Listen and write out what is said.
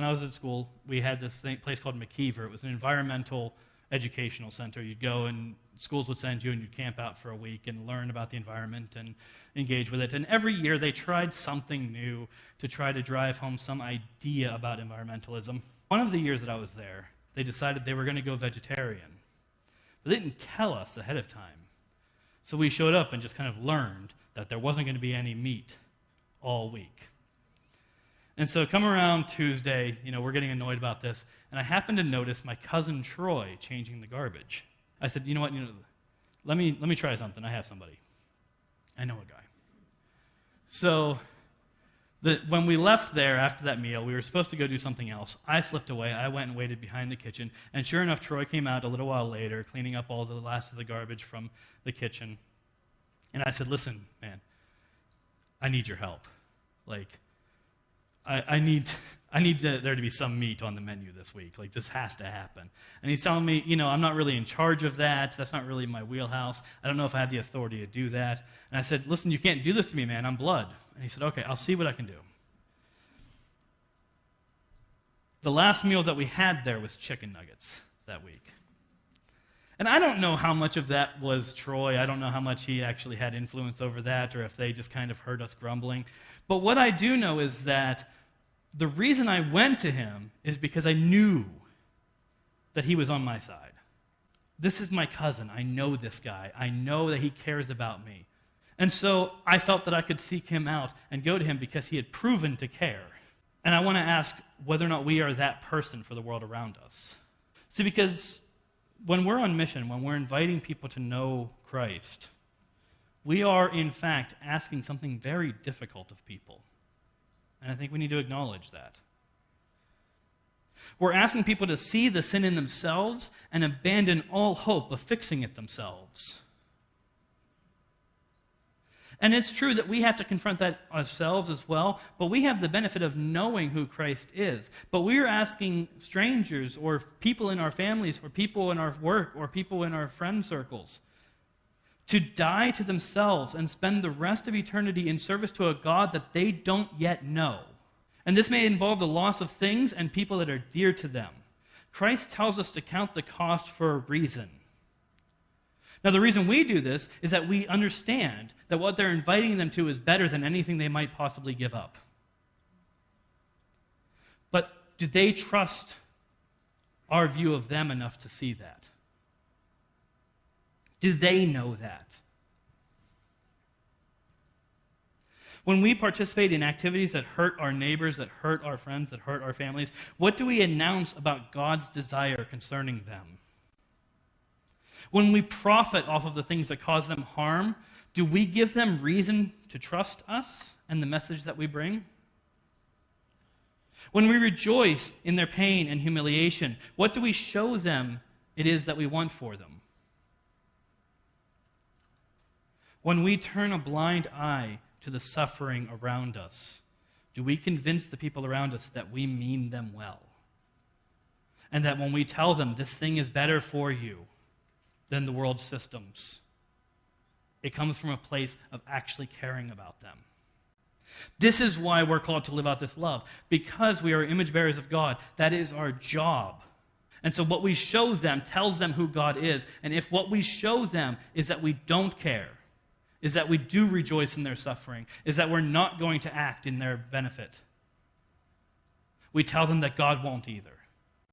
when I was at school, we had this place called McKeever. It was an environmental educational center. You'd go and schools would send you and you'd camp out for a week and learn about the environment and engage with it. And every year they tried something new to try to drive home some idea about environmentalism. One of the years that I was there, they decided they were going to go vegetarian. But they didn't tell us ahead of time. So we showed up and just kind of learned that there wasn't going to be any meat all week. And so come around Tuesday, we're getting annoyed about this, and I happened to notice my cousin Troy changing the garbage. I said, you know what, let me try something. I have somebody. I know a guy. So when we left there after that meal, we were supposed to go do something else. I slipped away. I went and waited behind the kitchen, and sure enough, Troy came out a little while later, cleaning up all the last of the garbage from the kitchen. And I said, listen, man, I need your help. I need there to be some meat on the menu this week. This has to happen. And he's telling me, I'm not really in charge of that. That's not really my wheelhouse. I don't know if I have the authority to do that. And I said, listen, you can't do this to me, man. I'm blood. And he said, okay, I'll see what I can do. The last meal that we had there was chicken nuggets that week. And I don't know how much of that was Troy. I don't know how much he actually had influence over that or if they just kind of heard us grumbling. But what I do know is that the reason I went to him is because I knew that he was on my side. This is my cousin. I know this guy. I know that he cares about me. And so I felt that I could seek him out and go to him because he had proven to care. And I want to ask whether or not we are that person for the world around us. See, because when we're on mission, when we're inviting people to know Christ, we are, in fact, asking something very difficult of people. And I think we need to acknowledge that. We're asking people to see the sin in themselves and abandon all hope of fixing it themselves. And it's true that we have to confront that ourselves as well, but we have the benefit of knowing who Christ is. But we're asking strangers or people in our families or people in our work or people in our friend circles to die to themselves and spend the rest of eternity in service to a God that they don't yet know. And this may involve the loss of things and people that are dear to them. Christ tells us to count the cost for a reason. Now, the reason we do this is that we understand that what they're inviting them to is better than anything they might possibly give up. But do they trust our view of them enough to see that? Do they know that? When we participate in activities that hurt our neighbors, that hurt our friends, that hurt our families, what do we announce about God's desire concerning them? When we profit off of the things that cause them harm, do we give them reason to trust us and the message that we bring? When we rejoice in their pain and humiliation, what do we show them it is that we want for them? When we turn a blind eye to the suffering around us, do we convince the people around us that we mean them well? And that when we tell them this thing is better for you than the world's systems, it comes from a place of actually caring about them. This is why we're called to live out this love, because we are image bearers of God. That is our job. And so what we show them tells them who God is. And if what we show them is that we don't care, is that we do rejoice in their suffering, is that we're not going to act in their benefit, we tell them that God won't either.